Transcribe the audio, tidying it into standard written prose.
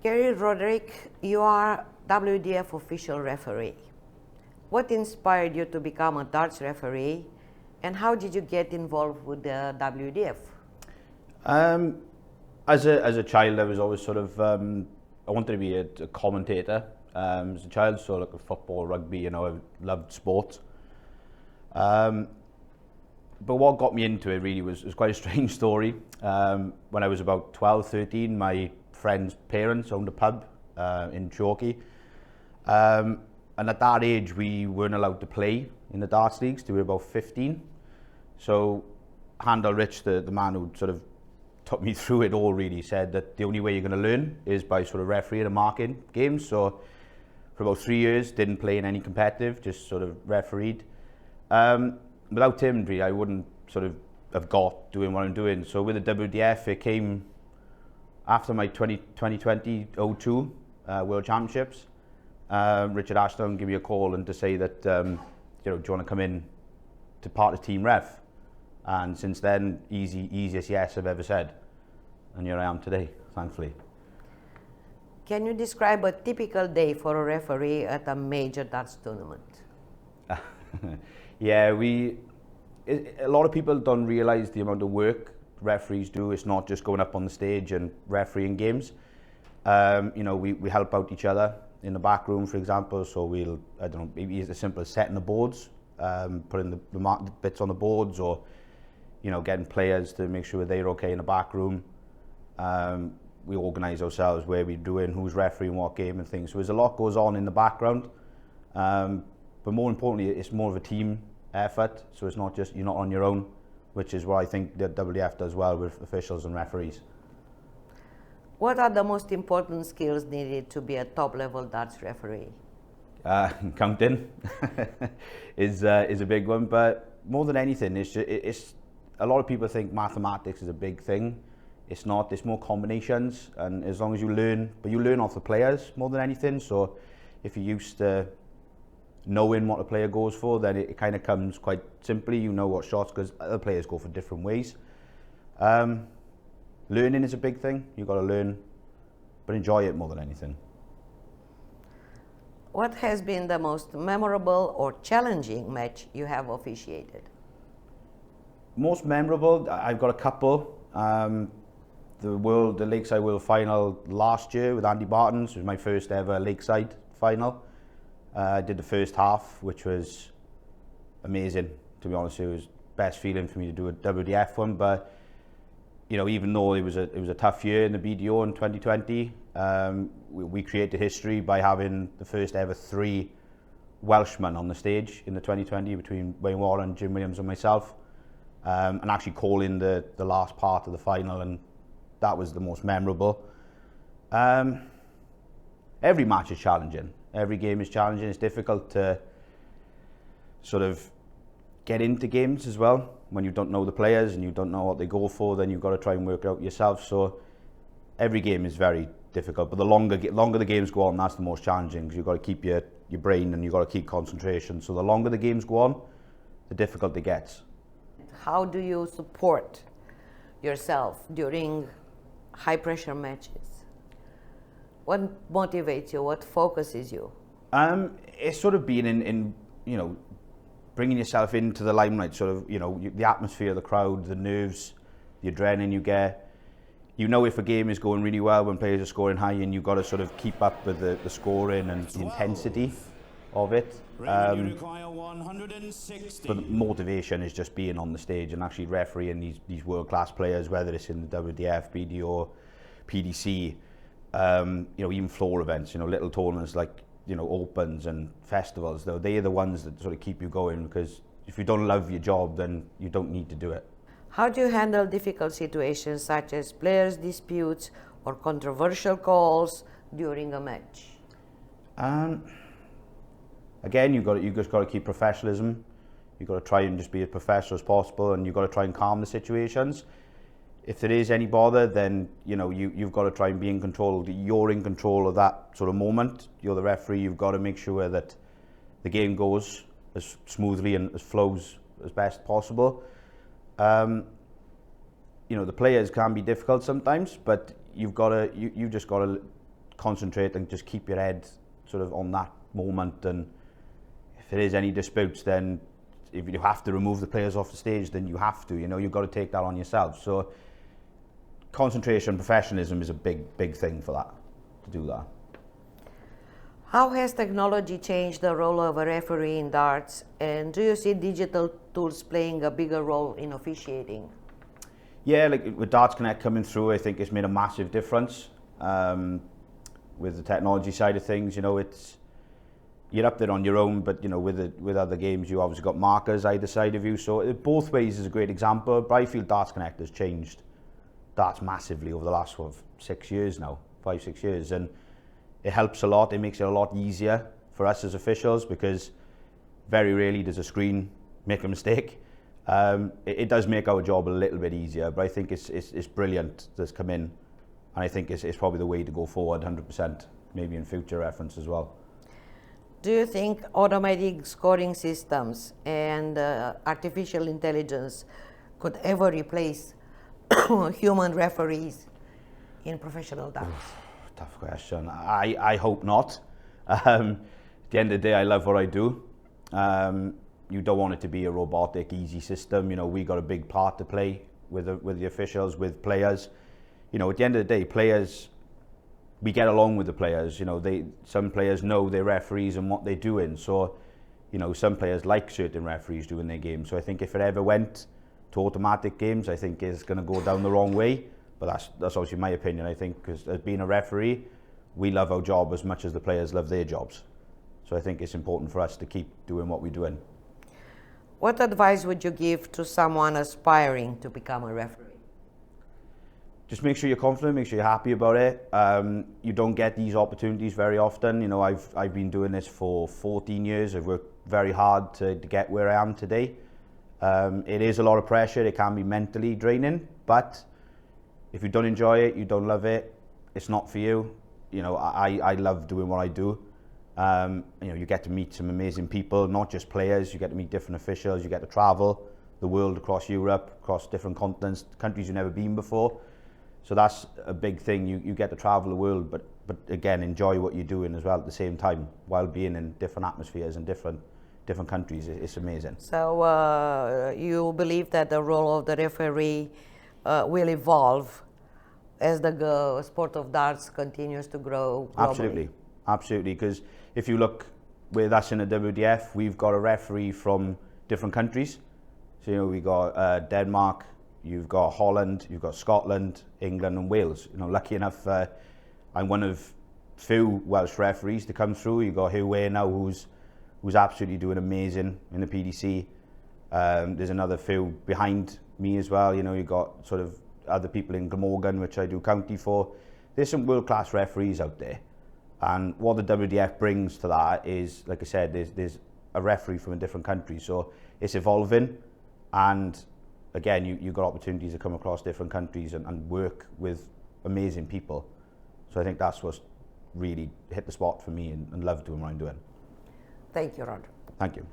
Garin Roderick, you are WDF official referee. What inspired you to become a darts referee, and how did you get involved with the WDF? As a child, I was always sort of I wanted to be a commentator. As a child, so like football, rugby, I loved sport. But what got me into it really was quite a strange story. When I was about 12, 13, my friend's parents owned a pub in Torquay. And at that age, we weren't allowed to play in the darts leagues till we were about 15. So Handel Rich, the man who sort of took me through it all, really said that the only way you're going to learn is by sort of refereeing and marking games. So for about 3 years, didn't play in any competitive, just sort of refereed. Without him, really, I wouldn't sort of have got doing what I'm doing. So with the WDF, it came after my 2020 O2 World Championships. Richard Ashton gave me a call and to say that, do you want to come in to part of team ref? And since then, easiest yes I've ever said. And here I am today, thankfully. Can you describe a typical day for a referee at a major darts tournament? Yeah, a lot of people don't realise the amount of work referees do. It's not just going up on the stage and refereeing games. We help out each other in the back room, for example. So maybe it's as simple as setting the boards, putting the bits on the boards, or getting players to make sure they're okay in the back room. We organise ourselves where we're doing, who's refereeing what game and things. So there's a lot goes on in the background. But more importantly, it's more of a team effort. So it's not just, you're not on your own, which is what I think the WDF does well with officials and referees. What are the most important skills needed to be a top-level darts referee? Counting is a big one, but more than anything, it's a lot of people think mathematics is a big thing. It's not. It's more combinations, and as long as you learn, but you learn off the players more than anything. So if you're used to knowing what a player goes for, then it kind of comes quite simply. You know what shots, because other players go for different ways. Learning is a big thing. You've got to learn, but enjoy it more than anything. What has been the most memorable or challenging match you have officiated? Most memorable, I've got a couple. The Lakeside World Final last year with Andy Barton's was my first ever Lakeside final. I did the first half, which was amazing. To be honest, it was the best feeling for me to do a WDF one. But even though it was a tough year in the BDO in 2020, we created history by having the first ever 3 Welshmen on the stage in the 2020 between Wayne Warren, Jim Williams, and myself, and actually calling the last part of the final, and that was the most memorable. Every match is challenging. Every game is challenging. It's difficult to sort of get into games as well. When you don't know the players and you don't know what they go for, then you've got to try and work it out yourself. So every game is very difficult. But the longer the games go on, that's the most challenging, because you've got to keep your brain and you've got to keep concentration. So the longer the games go on, the difficult it gets. How do you support yourself during high-pressure matches? What motivates you? What focuses you? It's sort of being in bringing yourself into the limelight, sort of, the atmosphere, the crowd, the nerves, the adrenaline you get. If a game is going really well when players are scoring high, and you've got to sort of keep up with the scoring and the intensity of it. But motivation is just being on the stage and actually refereeing these world-class players, whether it's in the WDF, BDO, PDC, even floor events, little tournaments like, opens and festivals, though, they are the ones that sort of keep you going, because if you don't love your job, then you don't need to do it. How do you handle difficult situations such as players' disputes or controversial calls during a match? Again, you just got to keep professionalism. You've got to try and just be as professional as possible, and you've got to try and calm the situations. If there is any bother, then you've got to try and be in control. You're in control of that sort of moment. You're the referee. You've got to make sure that the game goes as smoothly and as flows as best possible. The players can be difficult sometimes, but you just got to concentrate and just keep your head sort of on that moment, and if there is any disputes, then if you have to remove the players off the stage, then you have to, you've got to take that on yourself. So concentration, professionalism is a big thing for that, to do that. How has technology changed the role of a referee in darts, and do you see digital tools playing a bigger role in officiating? Yeah, like with Darts Connect coming through, I think it's made a massive difference. With the technology side of things, you're up there on your own, but with other games, you obviously got markers either side of you. So both ways is a great example. But I feel Darts Connect has changed darts massively over the last 6 years now, 5-6 years, and it helps a lot. It makes it a lot easier for us as officials, because very rarely does a screen make a mistake. It does make our job a little bit easier, but I think it's brilliant that's come in, and I think it's probably the way to go forward 100%, maybe in future reference as well. Do you think automatic scoring systems and artificial intelligence could ever replace human referees in professional darts? Tough question. I hope not. At the end of the day, I love what I do. You don't want it to be a robotic, easy system. We got a big part to play with the officials, with players. At the end of the day, players, we get along with the players. Some players know their referees and what they're doing. So, some players like certain referees doing their game. So I think if it ever went to automatic games, I think it's going to go down the wrong way. But that's obviously my opinion. I think because as being a referee, we love our job as much as the players love their jobs. So I think it's important for us to keep doing what we're doing. What advice would you give to someone aspiring to become a referee? Just make sure you're confident, make sure you're happy about it. You don't get these opportunities very often. I've been doing this for 14 years. I've worked very hard to get where I am today. It is a lot of pressure. It can be mentally draining, but if you don't enjoy it, you don't love it, it's not for you. I love doing what I do. You get to meet some amazing people, not just players. You get to meet different officials. You get to travel the world, across Europe, across different continents, countries you've never been before. So that's a big thing. You get to travel the world, but again, enjoy what you're doing as well at the same time, while being in different atmospheres and different countries. It's amazing. So you believe that the role of the referee will evolve as the sport of darts continues to grow globally? Absolutely. Because if you look with us in the WDF, we've got a referee from different countries. So we got Denmark, you've got Holland, you've got Scotland, England, and Wales. Lucky enough, I'm one of few Welsh referees to come through. You've got Hugh Ware now, who's absolutely doing amazing in the PDC. There's another few behind me as well. You've got sort of other people in Glamorgan, which I do county for. There's some world-class referees out there. And what the WDF brings to that is, like I said, there's a referee from a different country. So it's evolving. And again, you've got opportunities to come across different countries and work with amazing people. So I think that's what's really hit the spot for me, and love doing what I'm doing. Thank you, Roger. Thank you.